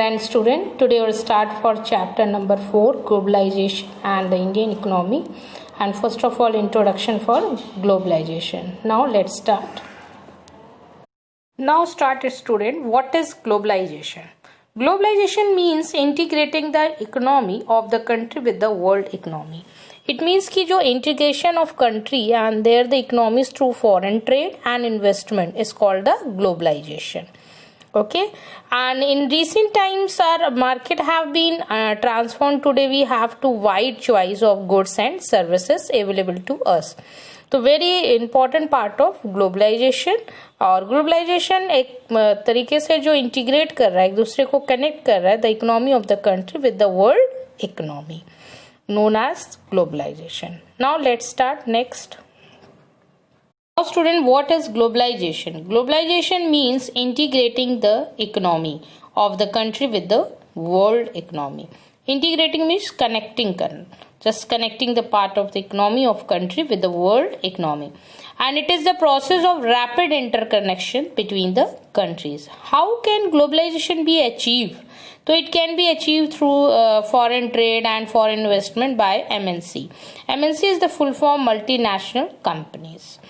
And student, today we'll start for chapter number 4, globalization and the Indian economy. And first of all, introduction for globalization. Now let's start. Now start, student. What is globalization? Globalization means integrating the economy of the country with the world economy. It means कि जो integration of country and their the economies through foreign trade and investment is called the globalization. Okay, and in recent times our market have been transformed. Today we have to wide choice of goods and services available to us. तो very important part of globalisation. और globalisation एक तरीके से जो integrate कर रहा है, एक दूसरे को कनेक्ट कर रहा है the economy of the country with the world economy, known as globalization. Now let's start next. Now student, what is globalization? Globalization means integrating the economy of the country with the world economy. Integrating means connecting, just connecting the part of the economy of country with the world economy. And it is the process of rapid interconnection between the countries. How can globalization be achieved? So it can be achieved through foreign trade and foreign investment by MNC. MNC is the full form multinational companies.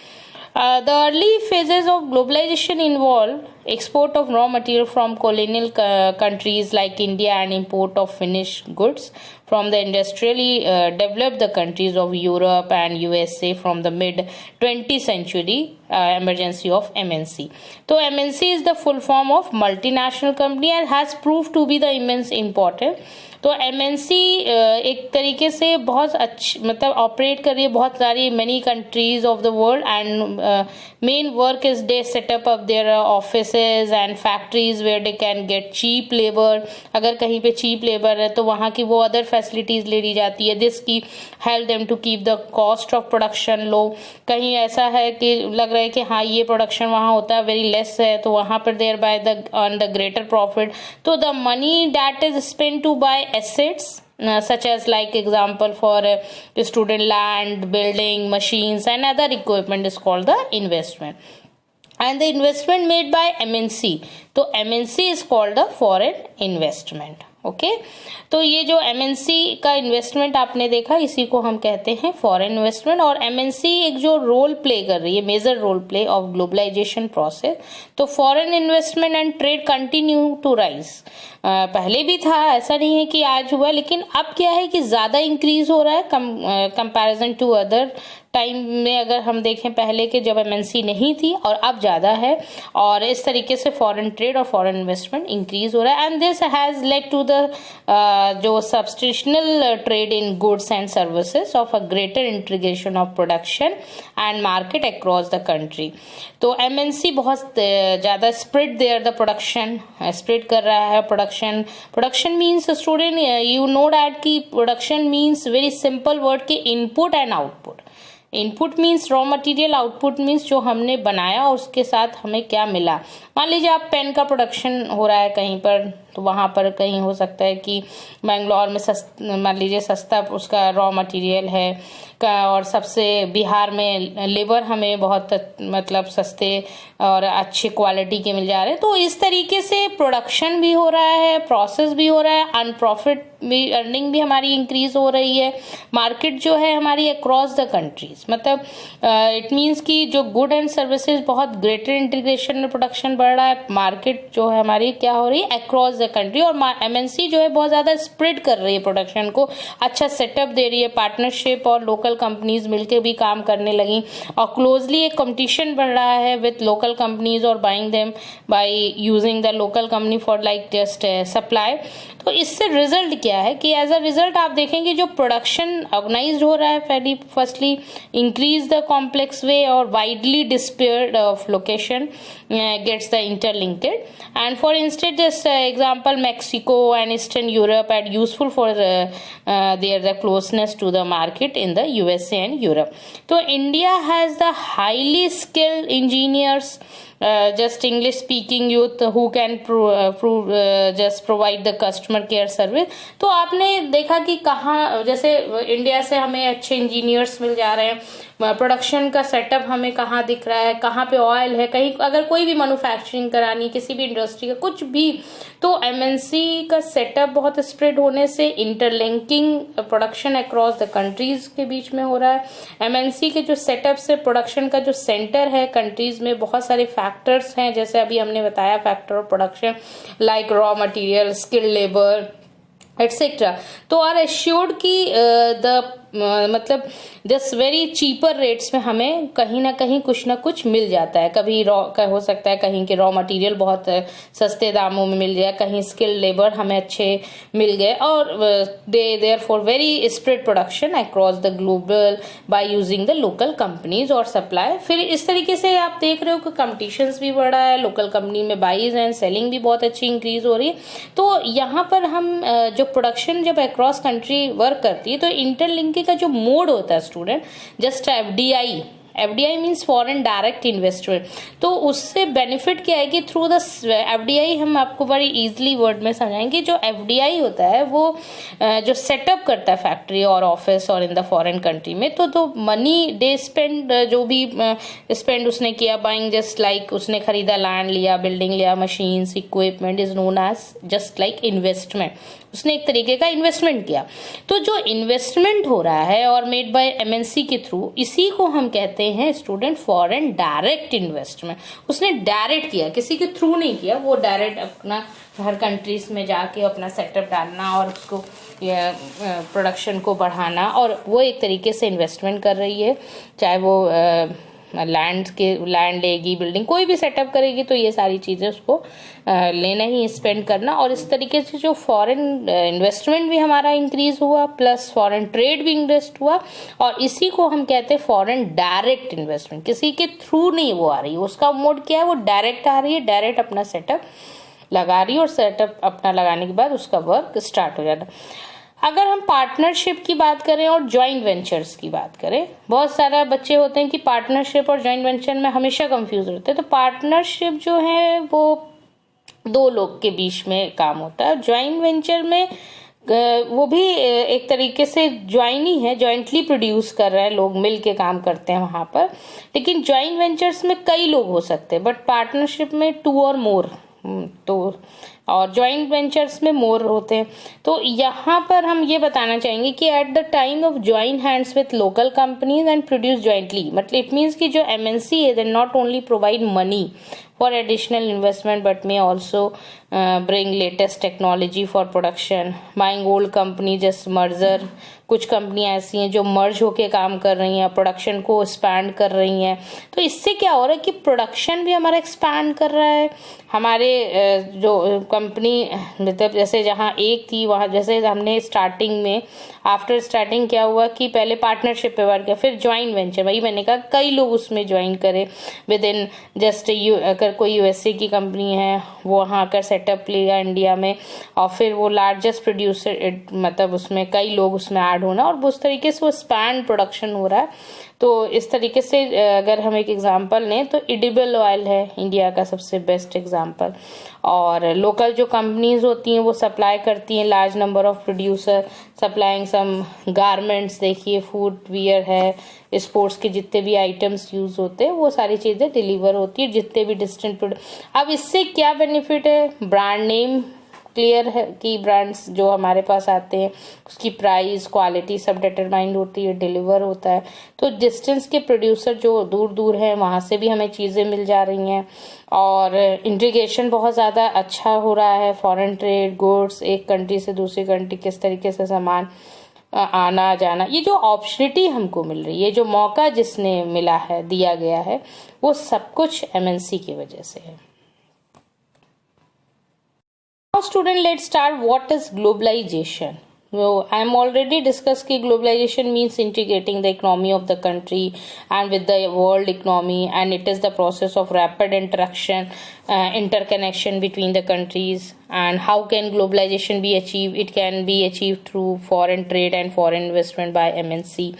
The early phases of globalization involved export of raw material from colonial countries like India and import of finished goods from the industrially developed the countries of Europe and USA from the mid 20th century emergency of MNC. So MNC is the full form of multinational company and has proved to be the immense important. तो MNC एक तरीके से बहुत अच्छी मतलब operate कर रही है बहुत सारी many countries of the world and main work is they set up their offices and factories where they can get cheap labor. अगर कहीं पे cheap labor है तो वहाँ की वो other facilities ले ली जाती है. This की help them to keep the cost of production low. कहीं ऐसा है कि लग रहा है कि हाँ ये production वहाँ होता है very less है तो वहाँ पर thereby the on the greater profit. तो the money that is spent to buy assets such as like example for student land, building, machines and other equipment is called the investment. And the investment made by MNC, तो MNC is called the foreign investment. Okay तो ये जो MNC का investment आपने देखा इसी को हम कहते हैं फॉरेन इन्वेस्टमेंट. और MNC एक जो रोल प्ले कर रही है major role play of globalization process. तो foreign investment and trade continue to rise. पहले भी था, ऐसा नहीं है कि आज हुआ, लेकिन अब क्या है कि ज्यादा इंक्रीज हो रहा है कंपैरिजन टू अदर टाइम में. अगर हम देखें पहले के जब MNC नहीं थी और अब ज्यादा है और इस तरीके से फॉरेन ट्रेड और फॉरेन इन्वेस्टमेंट इंक्रीज हो रहा है. And this has led to the जो substitutional trade in goods and services of a greater integration of production and market across the country. तो MNC बहुत ज्यादा spread there the production spread कर रहा है. Production means student you know that कि production means very simple word के input and output. Input means raw material, output means जो हमने बनाया और उसके साथ हमें क्या मिला. मान लीजिए आप पेन का प्रोडक्शन हो रहा है कहीं पर, तो वहां पर कहीं हो सकता है कि बेंगलोर में मान लीजिए सस्ता उसका रॉ मटेरियल है और सबसे बिहार में लेबर हमें बहुत मतलब सस्ते और अच्छी क्वालिटी के मिल जा रहे हैं. तो इस तरीके से प्रोडक्शन भी हो रहा है, प्रोसेस भी हो रहा है, अनप्रॉफिट भी अर्निंग भी हमारी इंक्रीज हो रही है. मार्केट जो है हमारी अक्रॉस द कंट्रीज, मतलब इट मीन्स कि जो गुड एंड सर्विसेज बहुत ग्रेटर इंटीग्रेशन में प्रोडक्शन बढ़ रहा है. मार्केट जो है हमारी क्या हो रही है अक्रॉस द कंट्री. और MNC जो है बहुत ज्यादा स्प्रेड कर रही है प्रोडक्शन को, अच्छा सेटअप दे रही है. पार्टनरशिप और लोकल कंपनीज मिलकर भी काम करने लगी और क्लोजली एक कंपटीशन बढ़ रहा है विथ लोकल कंपनीज और buying them by using the local company for like just supply. तो इससे रिजल्ट क्या है कि एज अ रिजल्ट आप देखेंगे जो प्रोडक्शन ऑर्गेनाइज्ड हो रहा है फर्स्टली इंक्रीज द कॉम्प्लेक्स वे और widely despaired of location gets the interlinked. And for instance this example Mexico and Eastern Europe are useful for their closeness to the market in the USA and Europe. So India has the highly skilled engineers just English speaking youth who can just provide the customer care service. तो आपने देखा कि कहाँ, जैसे India से हमें अच्छे engineers मिल जा रहे हैं, प्रोडक्शन का सेटअप हमें कहाँ दिख रहा है, कहाँ पे ऑयल है, कहीं अगर कोई भी मैन्युफैक्चरिंग करानी, किसी भी इंडस्ट्री का कुछ भी, तो एमएनसी का सेटअप बहुत स्प्रेड होने से interlinking production across the countries के बीच में हो रहा है. एमएनसी के जो सेटअप से प्रोडक्शन का जो सेंटर है कंट्रीज में, बहुत सारे फैक्टर्स हैं, जैसे अभी हमने बताया factor of production like raw material, skilled labour etcetera. तो आर एश्योर्ड की द मतलब जस्ट वेरी चीपर रेट्स में हमें कहीं ना कहीं कुछ ना कुछ मिल जाता है. कभी रॉ का हो सकता है, कहीं के रॉ मटेरियल बहुत सस्ते दामों में मिल जाए, कहीं स्किल्ड लेबर हमें अच्छे मिल गए, और therefore very spread production across the global by using the local companies और सप्लाई. फिर इस तरीके से आप देख रहे हो कि कॉम्पिटिशन्स भी बढ़ा है, लोकल कंपनी में बाइज एंड सेलिंग भी बहुत अच्छी इंक्रीज हो रही है. तो यहाँ पर हम जो प्रोडक्शन जब अक्रॉस कंट्री वर्क करती है, तो इंटरलिंकिंग का जो मोड होता है student, just FDI means foreign direct investment. तो उससे बेनिफिट क्या है कि थ्रू द एफडीआई, हम आपको बड़ी इजीली वर्ड में समझाएंगे, जो एफडीआई होता है वो जो सेटअप करता है फैक्ट्री और ऑफिस और इन द फॉरेन कंट्री में, तो मनी डे स्पेंड, जो भी स्पेंड उसने किया बाइंग, जस्ट लाइक उसने खरीदा, लैंड लिया, बिल्डिंग लिया, machines, equipment, is known as just like investment. उसने एक तरीके का इन्वेस्टमेंट किया. तो जो इन्वेस्टमेंट हो रहा है और मेड बाय एमएनसी के थ्रू, इसी को हम कहते हैं स्टूडेंट फॉरेन डायरेक्ट इन्वेस्टमेंट. उसने डायरेक्ट किया, किसी के थ्रू नहीं किया, वो डायरेक्ट अपना हर कंट्रीज में जाके अपना सेटअप डालना और उसको प्रोडक्शन को बढ़ाना, और वो एक तरीके से इन्वेस्टमेंट कर रही है. चाहे वो लैंड लेगी, बिल्डिंग कोई भी सेटअप करेगी, तो ये सारी चीजें उसको लेना ही, स्पेंड करना. और इस तरीके से जो फॉरेन इन्वेस्टमेंट भी हमारा इंक्रीज हुआ, प्लस फॉरेन ट्रेड भी इंक्रीज हुआ, और इसी को हम कहते हैं फॉरेन डायरेक्ट इन्वेस्टमेंट. किसी के थ्रू नहीं वो आ रही है, उसका मोड क्या है, वो डायरेक्ट आ रही है, डायरेक्ट अपना सेटअप लगा रही है, और सेटअप अपना लगाने के बाद उसका वर्क स्टार्ट हो जाता है. अगर हम पार्टनरशिप की बात करें और जॉइंट वेंचर्स की बात करें, बहुत सारे बच्चे होते हैं कि पार्टनरशिप और जॉइंट वेंचर में हमेशा कंफ्यूज होते हैं. तो पार्टनरशिप जो है वो दो लोग के बीच में काम होता है. जॉइंट वेंचर में वो भी एक तरीके से ज्वाइन ही है, जॉइंटली प्रोड्यूस कर रहे हैं, लोग मिल के काम करते हैं वहां पर. लेकिन जॉइंट वेंचर्स में कई लोग हो सकते हैं, बट पार्टनरशिप में 2 और मोर, तो और जॉइंट वेंचर्स में मोर होते हैं. तो यहाँ पर हम ये बताना चाहेंगे कि eight the time of join hands with local companies and produce jointly, मतलब इट मीन्स कि जो एमएनसी है, they not only provide money for additional investment but may also bring latest technology for production. Buying old company just merger, कुछ कंपनियां ऐसी हैं जो मर्ज होके काम कर रही हैं, प्रोडक्शन को एक्सपैंड कर रही हैं. तो इससे क्या हो रहा है कि प्रोडक्शन भी हमारा एक्सपैंड कर रहा है. हमारे जो कंपनी, मतलब जैसे जहाँ एक थी वहाँ, जैसे हमने स्टार्टिंग में, आफ्टर स्टार्टिंग क्या हुआ कि पहले पार्टनरशिप पे वर्क किया, फिर ज्वाइंट वेंचर, वही मैंने कहा कई लोग उसमें ज्वाइन करे विद इन जस्ट अगर कोई यूएसए की कंपनी है, वो वहाँ आकर सेटअप लिया इंडिया में, और फिर वो लार्जेस्ट प्रोड्यूसर, मतलब उसमें कई लोग उसमें ऐड होना, और उस तरीके से वो स्पैंड प्रोडक्शन हो रहा है. तो इस तरीके से अगर हम एक एग्जांपल लें तो एडिबल ऑयल है इंडिया का सबसे बेस्ट एग्जांपल. और लोकल जो कंपनीज होती हैं वो सप्लाई करती हैं, large number of producer supplying some garments, देखिए फूड वियर है, स्पोर्ट्स के जितने भी आइटम्स यूज होते हैं वो सारी चीजें डिलीवर होती है, जितने भी डिस्टेंट प्रोडक्ट. अब इससे क्या बेनिफिट है, ब्रांड नेम क्लियर है कि ब्रांड्स जो हमारे पास आते हैं उसकी प्राइस, क्वालिटी सब डिटरमाइंड होती है, डिलीवर होता है. तो डिस्टेंस के प्रोड्यूसर जो दूर दूर हैं वहां से भी हमें चीजें मिल जा रही हैं, और इंटीग्रेशन बहुत ज़्यादा अच्छा हो रहा है. फॉरेन ट्रेड, गुड्स, एक कंट्री से दूसरी कंट्री किस तरीके से सामान आना जाना, ये जो अपॉर्चुनिटी हमको मिल रही है, जो मौका जिसने मिला है, दिया गया है, वो सब कुछ एमएनसी की वजह से है. Now student, let's start what is globalization. So I am already discussed कि globalization means integrating the economy of the country and with the world economy, and it is the process of rapid interaction, interconnection between the countries. And how can globalization be achieved? It can be achieved through foreign trade and foreign investment by MNC.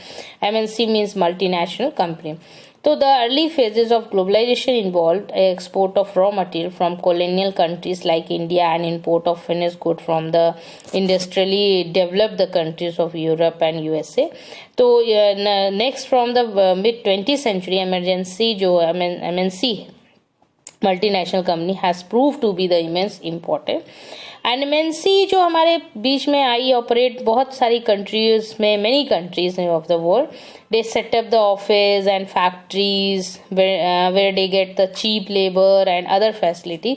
MNC means multinational company. तो the early phases of globalization involved export of raw material from colonial countries like India and import of finished good from the industrially developed the countries of Europe and USA. तो next from the mid 20th century emergency जो MNC multinational company has prove to be the immense important and MNC जो हमारे बीच में I operate बहुत सारी countries में many countries of the world they set up the office and factories where they get the cheap labour and other facility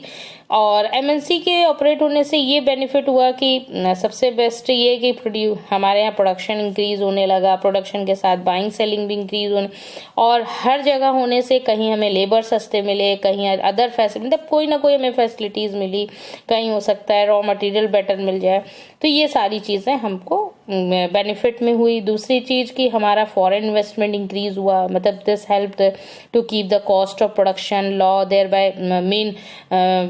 और MNC के operate होने से ये बेनिफिट हुआ कि सबसे बेस्ट ये कि हमारे यहाँ प्रोडक्शन इंक्रीज होने लगा प्रोडक्शन के साथ बाइंग सेलिंग भी इंक्रीज होने और हर जगह होने से कहीं हमें लेबर सस्ते मिले कहीं अदर फैसिलिटी मतलब कोई ना कोई हमें फैसिलिटीज़ मिली कहीं हो सकता है रॉ मटेरियल बेटर मिल जाए तो ये सारी चीज़ें हमको बेनिफिट में हुई। दूसरी चीज़ कि हमारा फॉरेन इन्वेस्टमेंट इंक्रीज हुआ मतलब this help to keep the cost of production low thereby mean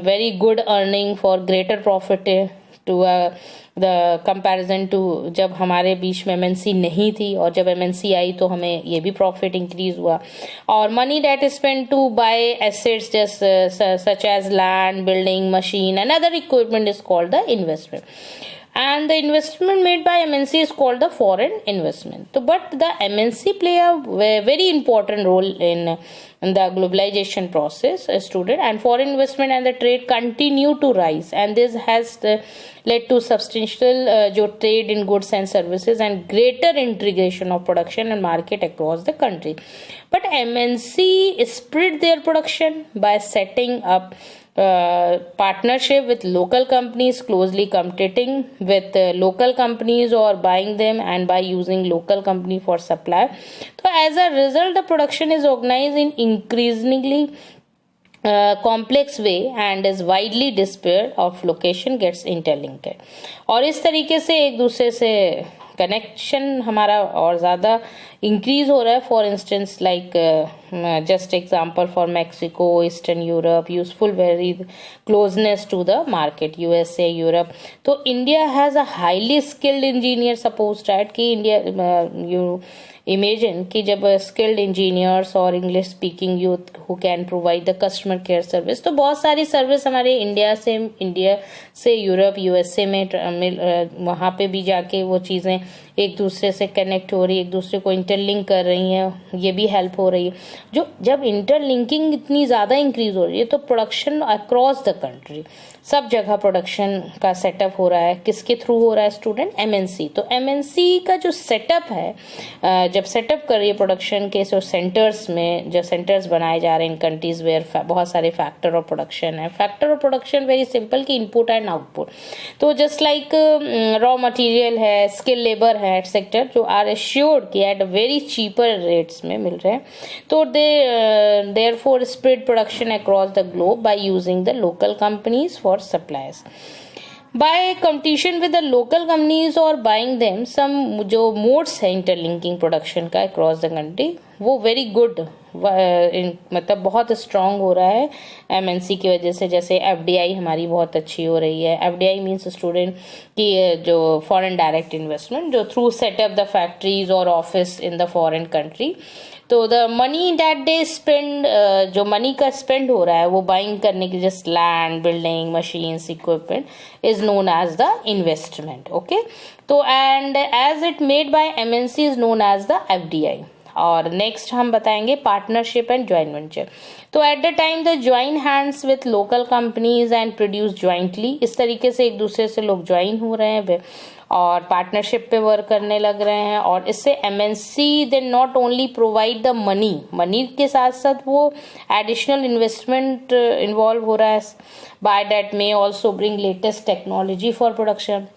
very good earning for greater profit to the comparison to जब हमारे बीच में एमएनसी नहीं थी और जब एमएनसी आई तो हमें ये भी प्रॉफिट इंक्रीज हुआ और money that is spend to buy assets just such as land building machine and other equipment is called the investment and the investment made by MNC is called the foreign investment. So, but the MNC play a very important role in the globalization process, student, and foreign investment and the trade continue to rise, and this has led to substantial trade in goods and services and greater integration of production and market across the country. But MNC spread their production by setting up partnership with local companies closely competing with local companies or buying them and by using local company for supply. So as a result the production is organized in increasingly complex way and is widely dispersed of location gets interlinked और इस तरीके से एक दूसरे से connection हमारा और ज़्यादा इंक्रीज हो रहा है for instance like just example for Mexico eastern Europe useful very closeness to the market USA Europe तो India has a highly skilled engineer suppose that कि इंडिया यू इमेजिन कि जब स्किल्ड इंजीनियर्स और English speaking youth who can provide the customer care service तो बहुत सारी service हमारे India से यूरोप यूएसए में वहाँ पे भी जाके वो चीज़ें एक दूसरे से कनेक्ट हो रही है एक दूसरे को इंटरलिंक कर रही हैं ये भी हेल्प हो रही है जो जब इंटरलिंकिंग इतनी ज़्यादा इंक्रीज हो रही है तो प्रोडक्शन अक्रॉस द कंट्री सब जगह प्रोडक्शन का सेटअप हो रहा है किसके थ्रू हो रहा है स्टूडेंट एमएनसी तो एमएनसी का जो सेटअप है जब सेटअप कर रही है प्रोडक्शन के सेंटर्स में जो सेंटर्स बनाए जा रहे हैं इन कंट्रीज वेयर बहुत सारे फैक्टर ऑफ प्रोडक्शन है factor of production very simple कि इनपुट एंड आउटपुट तो जस्ट लाइक रॉ मटेरियल है स्किल लेबर है सेक्टर जो आर एश्योर्ड कि एट वेरी चीपर रेट्स में मिल रहे हैं तो they therefore spread production across the globe by using the local companies for supplies by competition with the local companies or buying them some जो modes है interlinking production का across the country वो very good मतलब बहुत strong हो रहा है MNC की वजह से जैसे एफडीआई हमारी बहुत अच्छी हो रही है एफडीआई मींस स्टूडेंट की जो फॉरेन डायरेक्ट इन्वेस्टमेंट जो थ्रू सेटअप द फैक्ट्रीज और office in the foreign country तो the money that they spend जो मनी का स्पेंड हो रहा है वो बाइंग करने की just land building machines equipment is known as the investment okay तो and as it made by MNC is known as the FDI और नेक्स्ट हम बताएंगे पार्टनरशिप एंड ज्वाइंट वेंचर तो at the time the join hands with local companies and produce jointly इस तरीके से एक दूसरे से लोग ज्वाइन हो रहे हैं और पार्टनरशिप पे वर्क करने लग रहे हैं और इससे MNC they not only provide the money के साथ साथ वो एडिशनल इन्वेस्टमेंट इन्वॉल्व हो रहा है by that may also bring latest technology for production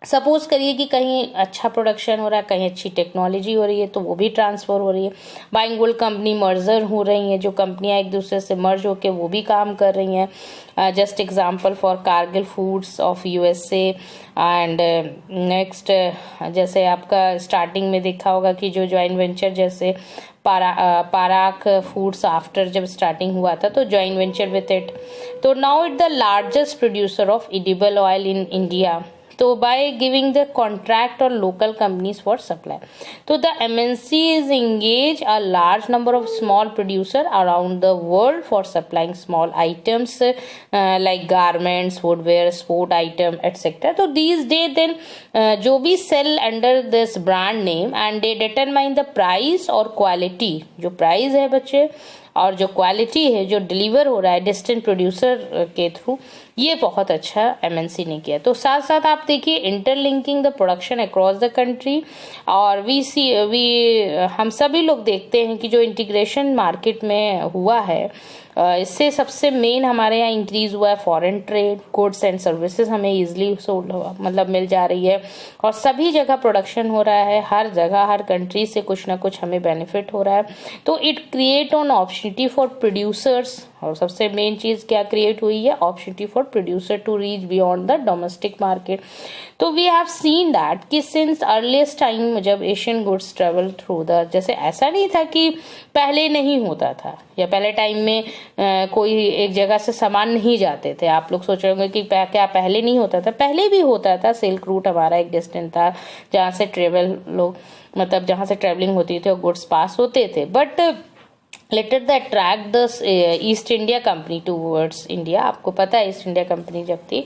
suppose करिए कि कहीं अच्छा प्रोडक्शन हो रहा है कहीं अच्छी टेक्नोलॉजी हो रही है तो वो भी ट्रांसफर हो रही है बाइंग गोल्ड कंपनी मर्जर हो रही हैं जो कंपनियां एक दूसरे से मर्ज होकर वो भी काम कर रही हैं just example for Kargil foods of USA and next जैसे आपका स्टार्टिंग में देखा होगा कि जो जॉइंट वेंचर जैसे पाराक फूड्स आफ्टर जब स्टार्टिंग हुआ था तो जॉइंट वेंचर विथ इट तो now it the largest producer of edible oil in India तो by giving the contract or local companies for supply. So the MNCs engage a large number of small producers around the world for supplying small items like garments, footwear, sport item, etc. So these days then जो भी sell under this brand name and they determine the price और quality. जो price है बच्चे और जो quality है जो डिलीवर हो रहा है डिस्टेंट प्रोड्यूसर के थ्रू, ये बहुत अच्छा एमएनसी ने किया. तो साथ साथ आप देखिए interlinking the production across the country. और हम सभी लोग देखते हैं कि जो इंटीग्रेशन मार्केट में हुआ है इससे सबसे मेन हमारे यहाँ इंक्रीज हुआ है foreign trade. Goods and services हमें इजीली मतलब मिल जा रही है और सभी जगह प्रोडक्शन हो रहा है. हर जगह हर कंट्री से कुछ ना कुछ हमें बेनिफिट हो रहा है. तो it create on opportunity for producers. और सबसे मेन चीज क्या क्रिएट हुई है? Opportunity for producer to reach beyond the domestic market. तो वी हैव सीन दैट कि सिंस अर्लीस्ट टाइम जब Asian goods travel through the, जैसे ऐसा नहीं था कि पहले नहीं होता था या पहले टाइम में कोई एक जगह से सामान नहीं जाते थे. आप लोग सोच रहे होंगे कि क्या पहले नहीं होता था? पहले भी होता था. सिल्क रूट हमारा एक डिस्टेंस था जहाँ से जहाँ से ट्रेवलिंग होती थी और गुड्स पास होते थे. But later the attract the east India company towards India. आपको पता है ईस्ट इंडिया कंपनी जब थी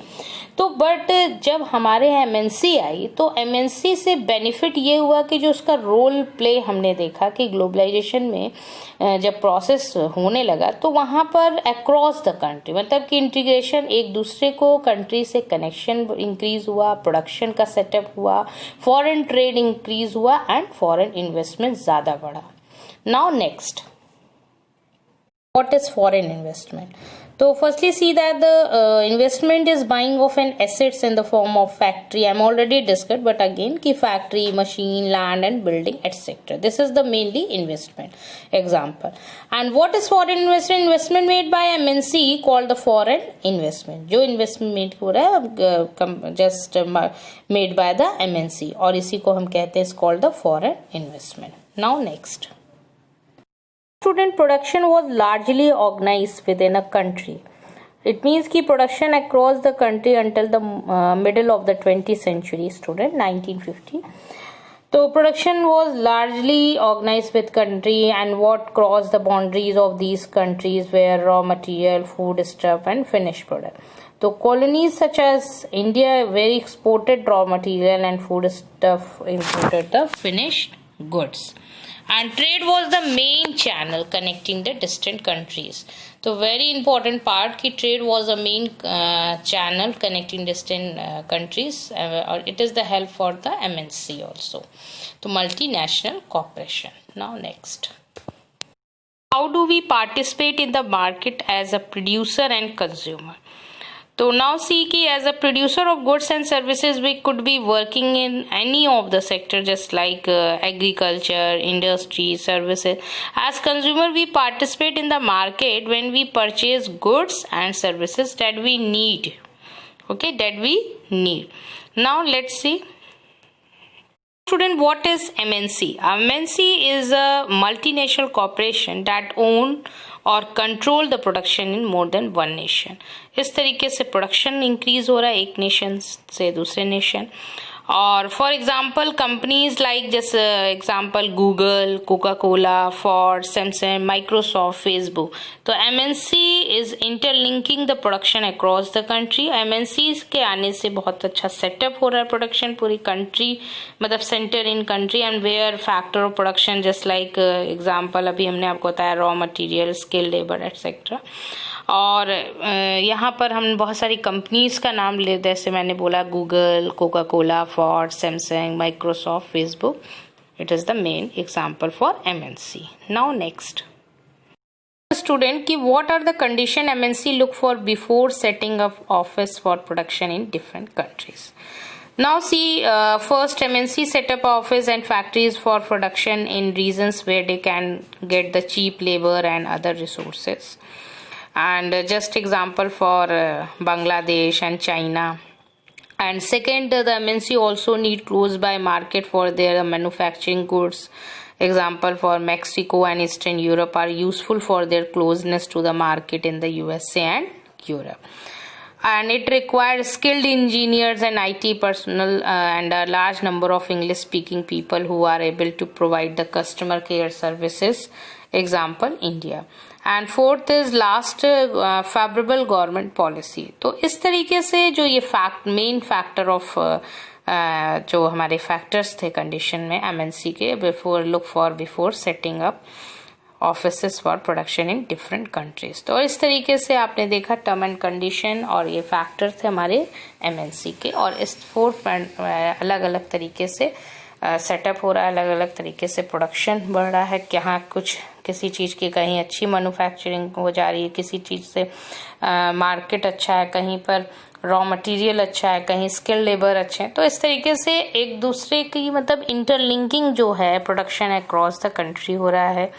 तो, बट जब हमारे यहाँ एमएनसी आई तो एमएनसी से बेनिफिट ये हुआ कि जो उसका रोल प्ले हमने देखा कि ग्लोबलाइजेशन में जब प्रोसेस होने लगा तो वहाँ पर अक्रॉस द कंट्री मतलब कि इंटीग्रेशन, एक दूसरे को कंट्री से कनेक्शन इंक्रीज हुआ, प्रोडक्शन का सेटअप हुआ, फॉरेन ट्रेड इंक्रीज हुआ एंड फॉरेन इन्वेस्टमेंट ज़्यादा बढ़ा. Now next, what is foreign investment? So firstly see that the investment is buying of an assets in the form of factory. I'm already discussed, but again ki factory, machine, land and building etc. This is the mainly investment example. And what is foreign investment? Investment made by MNC called the foreign investment. जो investment made हो रहा है just made by the MNC और इसी को हम कहते हैं is called the foreign investment. Now next. Student, production was largely organized within a country. It means कि production across the country until the middle of the 20th century, student 1950. So production was largely organized with country and what crossed the boundaries of these countries were raw material, food stuff and finished product. So colonies such as India very exported raw material and food stuff, imported the finished goods. And trade was the main channel connecting the distant countries. So very important part कि trade was the main channel connecting distant countries or it is the help for the MNC also. So multinational corporation. Now next. How do we participate in the market as a producer and consumer? So now see कि as a producer of goods and services we could be working in any of the sector just like agriculture, industry, services. As consumer we participate in the market when we purchase goods and services that we need. Okay, that we need. Now let's see. Student, what is MNC? MNC is a multinational corporation that own और control the production in more than one nation. इस तरीके से production increase हो रहा है एक nation से दूसरे नेशन. और फॉर एग्जांपल कंपनीज लाइक जैसे example Google, Coca Cola, Ford, Samsung, Microsoft, Facebook. तो MNC is interlinking the production across the country. MNC के आने से बहुत अच्छा सेटअप हो रहा है प्रोडक्शन पूरी कंट्री मतलब centre in country and where factor of production just like example अभी हमने आपको बताया raw material, skill labour etcetera. और यहाँ पर हम बहुत सारी कंपनीज का नाम ले, जैसे मैंने बोला Google, Coca Cola, Ford, Samsung, Microsoft, Facebook. It is the main example for MNC. Now next student कि what are the condition MNC look for before setting up office for production in different countries. Now see, first MNC set up office and factories for production in regions where they can get the cheap labor and other resources. And just example for Bangladesh and China. And second, the MNC also need close by market for their manufacturing goods. Example for Mexico and Eastern Europe are useful for their closeness to the market in the USA and Europe. and it required skilled engineers and IT personnel and a large number of English speaking people who are able to provide the customer care services. Example India. And fourth is last favourable government policy. तो इस तरीके से जो ये main factor of जो हमारे factors थे condition में एमएनसी के before setting up offices for production in different countries. तो इस तरीके से आपने देखा टर्म एंड कंडीशन और ये फैक्टर थे हमारे एमएनसी के, और इस 4 अलग अलग तरीके से सेटअप हो रहा है, अलग अलग तरीके से प्रोडक्शन बढ़ रहा है. यहाँ कुछ किसी चीज़ की कहीं अच्छी मैन्युफैक्चरिंग हो जा रही है, किसी चीज़ से मार्केट अच्छा है, कहीं पर रॉ मटेरियल अच्छा है, कहीं स्किल लेबर अच्छे हैं. तो इस तरीके से एक दूसरे की मतलब इंटरलिंकिंग जो है प्रोडक्शन अक्रॉस द कंट्री हो रहा है.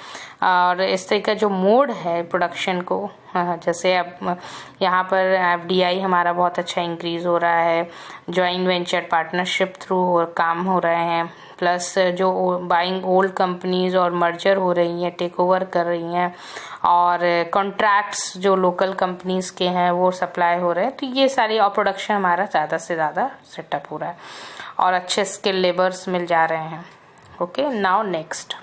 और इस तरीके का जो मोड है प्रोडक्शन को, जैसे अब यहाँ पर एफडीआई हमारा बहुत अच्छा इंक्रीज हो रहा है, जॉइंट वेंचर पार्टनरशिप थ्रू काम हो रहे हैं, प्लस जो बाइंग ओल्ड कंपनीज और मर्जर हो रही हैं, टेक ओवर कर रही हैं, और कॉन्ट्रैक्ट्स जो लोकल कंपनीज के हैं वो सप्लाई हो रहे हैं. तो ये सारी और प्रोडक्शन हमारा ज़्यादा से ज़्यादा सेटअप हो रहा है और अच्छे स्किल लेबर्स मिल जा रहे हैं. Okay, now next.